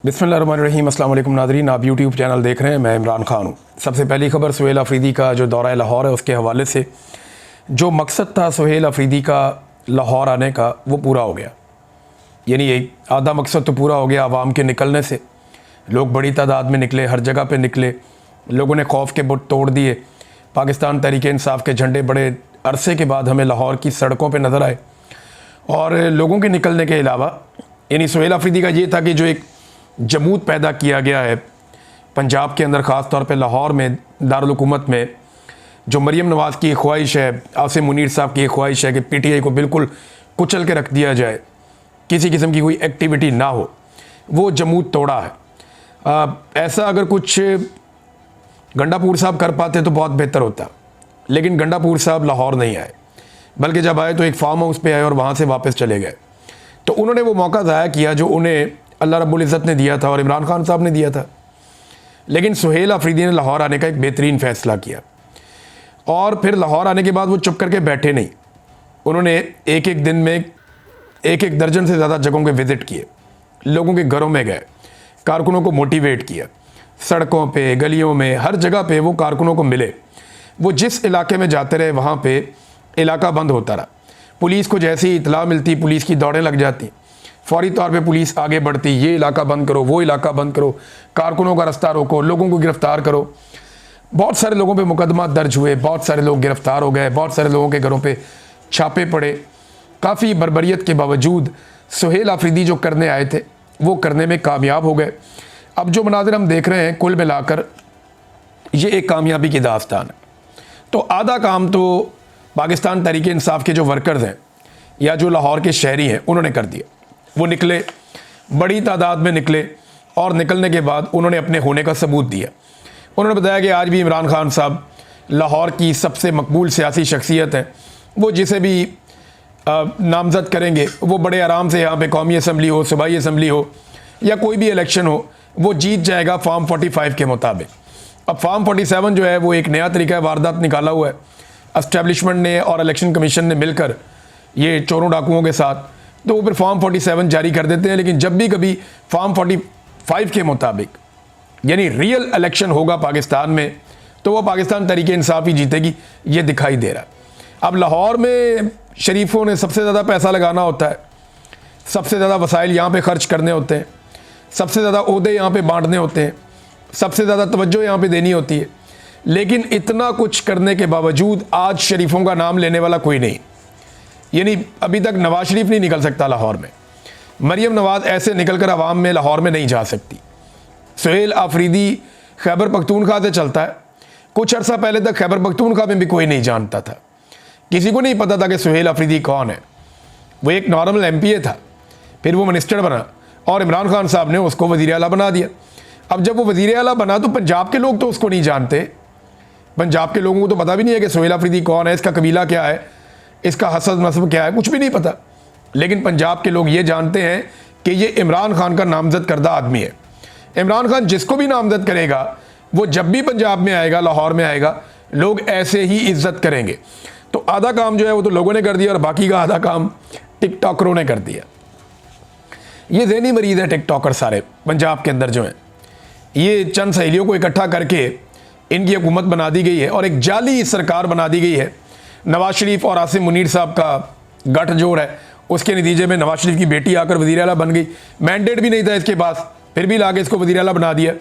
बिस्मिल्लाहिर्रहमानिर्रहीम। अस्सलाम वालेकुम नाज़रीन, आप यूट्यूब चैनल देख रहे हैं। मैं इमरान खान हूँ। सबसे पहली खबर सुहेल अफरीदी का जो दौरा लाहौर है उसके हवाले से। जो मकसद था सुहेल अफरीदी का लाहौर आने का वो पूरा हो गया, यानी एक आधा मकसद तो पूरा हो गया। आवाम के निकलने से लोग बड़ी तादाद में निकले, हर जगह पे निकले, लोगों ने खौफ के बुत तोड़ दिए। पाकिस्तान तहरीक इंसाफ के झंडे बड़े अरसे के बाद हमें लाहौर की सड़कों पर नज़र आए। और लोगों के निकलने के अलावा यानी सुहेल अफरीदी का ये था कि जो एक जमूत पैदा किया गया है पंजाब के अंदर, ख़ास तौर पे लाहौर में दारुल हुकूमत में, जो मरीम नवाज़ की एक ख्वाहिश है, आसिम मुनीर साहब की एक ख्वाहिश है कि पीटीआई को बिल्कुल कुचल के रख दिया जाए, किसी किस्म की कोई एक्टिविटी ना हो, वो जमूत तोड़ा है। ऐसा अगर कुछ गंडापुर साहब कर पाते तो बहुत बेहतर होता, लेकिन गंडापुर साहब लाहौर नहीं आए, बल्कि जब आए तो एक फार्म हाउस पे आए और वहाँ से वापस चले गए। तो उन्होंने वो मौका ज़ाया किया जो उन्हें अल्लाह रब्बुल इज़्ज़त ने दिया था और इमरान खान साहब ने दिया था। लेकिन सुहेल अफरीदी ने लाहौर आने का एक बेहतरीन फ़ैसला किया और फिर लाहौर आने के बाद वो चुप करके बैठे नहीं। उन्होंने एक एक दिन में एक एक दर्जन से ज़्यादा जगहों के विज़िट किए, लोगों के घरों में गए, कारकुनों को मोटिवेट किया, सड़कों पे, गलियों में, हर जगह पे वो कारकुनों को मिले। वो जिस इलाके में जाते रहे वहाँ पे इलाका बंद होता रहा। पुलिस को जैसी ही इतला मिलती पुलिस की दौड़ें लग जाती, फौरी तौर पे पुलिस आगे बढ़ती, ये इलाका बंद करो, वो इलाका बंद करो, कारकुनों का रास्ता रोको, लोगों को गिरफ्तार करो। बहुत सारे लोगों पे मुकदमा दर्ज हुए, बहुत सारे लोग गिरफ्तार हो गए, बहुत सारे लोगों के घरों पे छापे पड़े। काफ़ी बर्बरियत के बावजूद सुहेल अफरीदी जो करने आए थे वो करने में कामयाब हो गए। अब जो मनाज़िर हम देख रहे हैं कुल मिलाकर ये एक कामयाबी की दास्तान है। तो आधा काम तो पाकिस्तान तहरीक इंसाफ के जो वर्कर्स हैं या जो लाहौर के शहरी हैं उन्होंने कर दिया। वो निकले, बड़ी तादाद में निकले, और निकलने के बाद उन्होंने अपने होने का सबूत दिया। उन्होंने बताया कि आज भी इमरान खान साहब लाहौर की सबसे मकबूल सियासी शख्सियत हैं। वो जिसे भी नामज़द करेंगे वो बड़े आराम से यहाँ पे कौमी असम्बली हो, सूबाई असम्बली हो या कोई भी इलेक्शन हो, वो जीत जाएगा फॉर्म 45 के मुताबिक। अब फॉर्म 47 जो है वो एक नया तरीका वारदात निकाला हुआ है एस्टेब्लिशमेंट ने और इलेक्शन कमीशन ने मिलकर, ये चोरों डाकुओं के साथ। तो वो फिर फॉर्म 47 जारी कर देते हैं। लेकिन जब भी कभी फॉर्म 45 के मुताबिक यानी रियल इलेक्शन होगा पाकिस्तान में, तो वो पाकिस्तान तहरीक इंसाफ ही जीतेगी, ये दिखाई दे रहा है। अब लाहौर में शरीफों ने सबसे ज़्यादा पैसा लगाना होता है, सबसे ज़्यादा वसाइल यहाँ पे खर्च करने होते हैं, सबसे ज़्यादा ओहदे यहाँ पे बांटने होते हैं, सबसे ज़्यादा तवज्जो यहाँ पे देनी होती है। लेकिन इतना कुछ करने के बावजूद आज शरीफों का नाम लेने वाला कोई नहीं। यानी अभी तक नवाज शरीफ नहीं निकल सकता लाहौर में, मरीम नवाज़ ऐसे निकल कर आवाम में लाहौर में नहीं जा सकती। सुहेल अफरीदी खैबर पख्तूनख्वा से चलता है। कुछ अर्सा पहले तक खैबर पख्तूनख्वा में भी कोई नहीं जानता था, किसी को नहीं पता था कि सुहेल अफरीदी कौन है। वो एक नॉर्मल MPA था, फिर वो मिनिस्टर बना और इमरान खान साहब ने उसको वज़ीर आला बना दिया। अब जब वो वज़ीर आला बना तो पंजाब के लोग तो उसको नहीं जानते। पंजाब के लोगों को तो पता भी नहीं है कि सुहेल अफरीदी कौन है, इसका कबीला क्या है, इसका हसब नस्ब क्या है, कुछ भी नहीं पता। लेकिन पंजाब के लोग ये जानते हैं कि ये इमरान खान का नामज़द करदा आदमी है। इमरान खान जिसको भी नामज़द करेगा वो जब भी पंजाब में आएगा, लाहौर में आएगा, लोग ऐसे ही इज्जत करेंगे। तो आधा काम जो है वो तो लोगों ने कर दिया और बाकी का आधा काम टिकटॉकरों ने कर दिया। ये ज़हनी मरीज़ है टिकटॉकर सारे पंजाब के अंदर जो हैं। ये चंद सहेलियों को इकट्ठा करके इनकी हुकूमत बना दी गई है और एक जाली सरकार बना दी गई है। नवाज शरीफ और आसिम मुनीर साहब का गठजोड़ है, उसके नतीजे में नवाज शरीफ की बेटी आकर वज़ीर आला बन गई। मैंडेट भी नहीं था इसके पास, फिर भी लाके इसको वज़ीर आला बना दिया।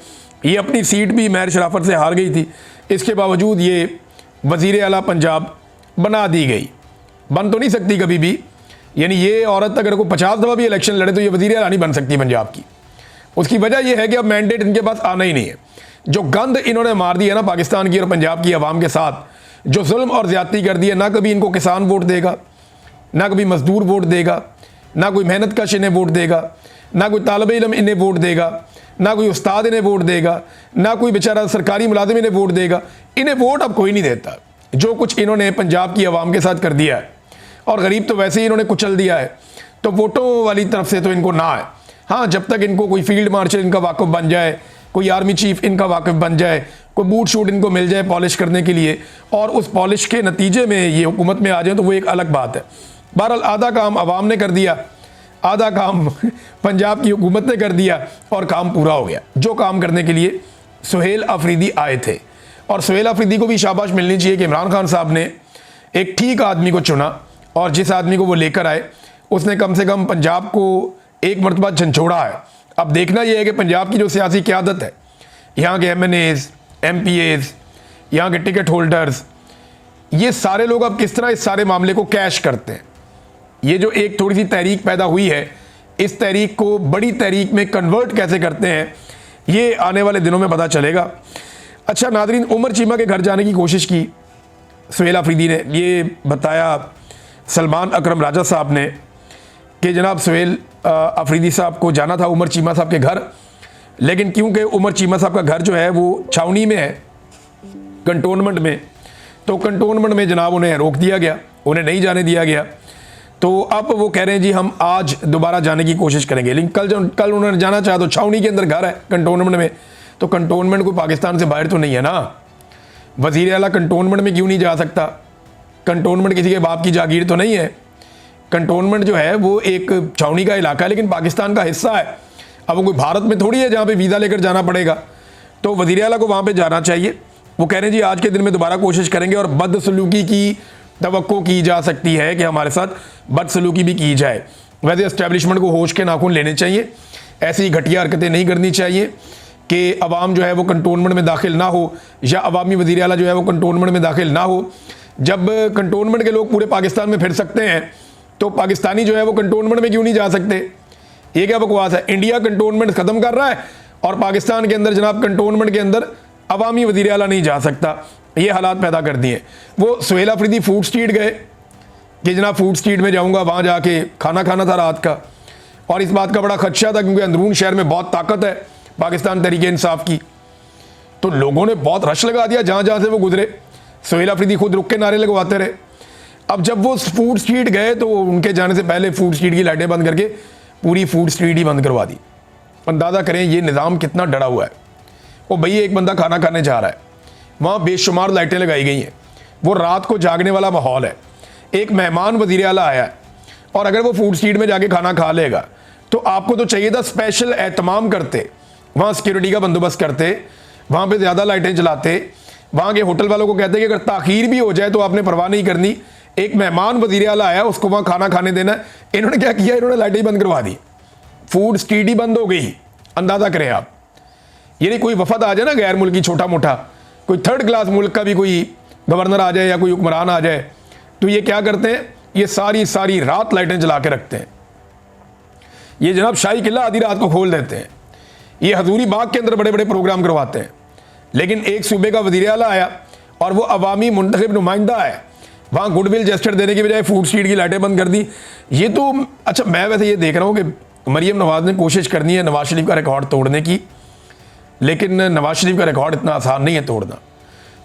ये अपनी सीट भी महर शराफत से हार गई थी, इसके बावजूद ये वज़ीर आला पंजाब बना दी गई। बन तो नहीं सकती कभी भी, यानी ये औरत अगर कोई 50 दफ़ा भी इलेक्शन लड़े तो ये वज़ीर आला नहीं बन सकती पंजाब की। उसकी वजह यह है कि अब मैंडेट इनके पास आना ही नहीं है। जो गंद इन्होंने मार दी है ना पाकिस्तान की और पंजाब की आवाम के साथ, जो जुल्म और ज़्यादती कर दी है, ना कभी इनको किसान वोट देगा, ना कभी मजदूर वोट देगा, ना कोई मेहनत कश इन्हें वोट देगा, ना कोई तालिब इल्म इन्हें वोट देगा, ना कोई उस्ताद इन्हें वोट देगा, ना कोई बेचारा सरकारी मुलाजिम इन्हें वोट देगा। इन्हें वोट अब कोई नहीं देता। जो कुछ इन्होंने पंजाब की आवाम के साथ कर दिया है, और गरीब तो वैसे ही इन्होंने कुचल दिया है, तो वोटों वाली तरफ से तो इनको ना है। हाँ, जब तक इनको कोई फील्ड मार्शल इनका वाकफ बन जाए, कोई आर्मी चीफ इनका वाकफ बन जाए, कोई बूट शूट इनको मिल जाए पॉलिश करने के लिए, और उस पॉलिश के नतीजे में ये हुकूमत में आ जाए, तो वो एक अलग बात है। बहरहाल आधा काम आवाम ने कर दिया, आधा काम पंजाब की हुकूमत ने कर दिया और काम पूरा हो गया। जो काम करने के लिए सुहेल अफरीदी आए थे, और सुहेल अफरीदी को भी शाबाश मिलनी चाहिए कि इमरान खान साहब ने एक ठीक आदमी को चुना, और जिस आदमी को वो लेकर आए उसने कम से कम पंजाब को एक मरतबा झंझोड़ा है। अब देखना यह है कि पंजाब की जो सियासी क़यादत है, यहाँ के MNAs, MPAs, यहाँ के टिकट होल्डर्स, ये सारे लोग अब किस तरह इस सारे मामले को कैश करते हैं। ये जो एक थोड़ी सी तहरीक पैदा हुई है, इस तहरीक को बड़ी तहरीक में कन्वर्ट कैसे करते हैं, ये आने वाले दिनों में पता चलेगा। अच्छा नादरीन, उमर चीमा के घर जाने की कोशिश की सुहेल अफरीदी ने। ये बताया सलमान अकरम राजा साहब ने कि जनाब सुहेल अफरीदी साहब को जाना था उमर चीमा साहब के घर, लेकिन क्योंकि उमर चीमा साहब का घर जो है वो छावनी में है, कंटोनमेंट में, तो कंटोनमेंट में जनाब उन्हें रोक दिया गया, उन्हें नहीं जाने दिया गया। तो अब वो कह रहे हैं जी हम आज दोबारा जाने की कोशिश करेंगे, लेकिन कल उन्होंने जाना चाहा तो छावनी के अंदर घर है कंटोनमेंट में, तो कंटोनमेंट कोई पाकिस्तान से बाहर तो नहीं है ना। वज़ीर आला कंटोनमेंट में क्यों नहीं जा सकता? कंटोनमेंट किसी के बाप की जागीर तो नहीं है। कंटोनमेंट जो है वो एक छावनी का इलाका है, लेकिन पाकिस्तान का हिस्सा है। अब वो कोई भारत में थोड़ी है जहाँ पे वीज़ा लेकर जाना पड़ेगा, तो वज़ीर आला को वहाँ पे जाना चाहिए। वो कह रहे हैं जी आज के दिन में दोबारा कोशिश करेंगे, और बदसलूकी की तवक्को की जा सकती है कि हमारे साथ बदसलूकी भी की जाए। वैसे एस्टेब्लिशमेंट को होश के नाखून लेने चाहिए, ऐसी घटिया हरकतें नहीं करनी चाहिए कि अवाम जो है वो कंटोनमेंट में दाखिल ना हो, या अवामी वज़ीर आला जो है वो कंटोनमेंट में दाखिल ना हो। जब कंटोनमेंट के लोग पूरे पाकिस्तान में फिर सकते हैं, तो पाकिस्तानी जो है वो कंटोनमेंट में क्यों नहीं जा सकते? ये क्या बकवास है? इंडिया कंटोनमेंट ख़त्म कर रहा है और पाकिस्तान के अंदर जनाब कंटोनमेंट के अंदर अवामी वज़ीर आला नहीं जा सकता। ये हालात पैदा कर दिए। वो सुहेल अफरीदी फूड स्ट्रीट गए कि जनाब फूड स्ट्रीट में जाऊंगा, वहाँ जाके खाना खाना था रात का, और इस बात का बड़ा खदशा था क्योंकि अंदरून शहर में बहुत ताकत है पाकिस्तान तहरीक इंसाफ की। तो लोगों ने बहुत रश लगा दिया जहाँ जहाँ से वो गुजरे। सुहेल अफरीदी खुद रुक के नारे लगवाते रहे। अब जब वो फूड स्ट्रीट गए तो उनके जाने से पहले फूड स्ट्रीट की लाइटें बंद करके पूरी फूड स्ट्रीट ही बंद करवा दी। अंदाज़ा करें ये निज़ाम कितना डरा हुआ है। वो भई एक बंदा खाना खाने जा रहा है, वहाँ बेशुमार लाइटें लगाई गई हैं, वो रात को जागने वाला माहौल है। एक मेहमान वज़ीर आला आया है, और अगर वो फूड स्ट्रीट में जाके खाना खा लेगा तो आपको तो चाहिए था स्पेशल एहतमाम करते, वहाँ सिक्योरिटी का बंदोबस्त करते, वहाँ पे ज़्यादा लाइटें जलाते, वहाँ के होटल वालों को कहते कि अगर ताख़ीर भी हो जाए तो आपने परवाह नहीं करनी। एक मेहमान वज़ीर आला आया, उसको वहाँ खाना खाने देना है। इन्होंने क्या किया? इन्होंने लाइटें बंद करवा दी, फूड स्ट्रीट ही बंद हो गई। अंदाज़ा करें आप। यानी कोई वफद आ जाए ना गैर मुल्की, छोटा मोटा कोई थर्ड क्लास मुल्क का भी कोई गवर्नर आ जाए या कोई हुक्मरान आ जाए, तो ये क्या करते हैं? ये सारी रात लाइटें जला के रखते हैं। ये जनाब शाही किला आधी रात को खोल देते हैं। ये हजूरी बाग के अंदर बड़े बड़े प्रोग्राम करवाते हैं। लेकिन एक सूबे का वज़ीर आला आया और वो अवामी मुंतखब नुमाइंदा है, वहाँ गुडविल जेस्चर देने की बजाय फूड स्ट्रीट की लाइटें बंद कर दी। ये तो अच्छा, मैं वैसे ये देख रहा हूँ कि मरीम नवाज़ ने कोशिश करनी है नवाज शरीफ का रिकॉर्ड तोड़ने की, लेकिन नवाज शरीफ का रिकॉर्ड इतना आसान नहीं है तोड़ना।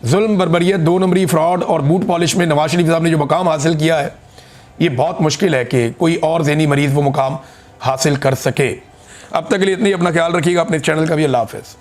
जुल्म, बर्बरियत, 2 नंबरी, फ्रॉड और बूट पॉलिश में नवाज शरीफ साहब ने जो मुकाम हासिल किया है, ये बहुत मुश्किल है कि कोई और ज़हनी मरीज़ वो मुकाम हासिल कर सके। अब तक के लिए इतनी, अपना ख्याल रखिएगा, अपने चैनल का भी। अल्लाह हाफ़िज़।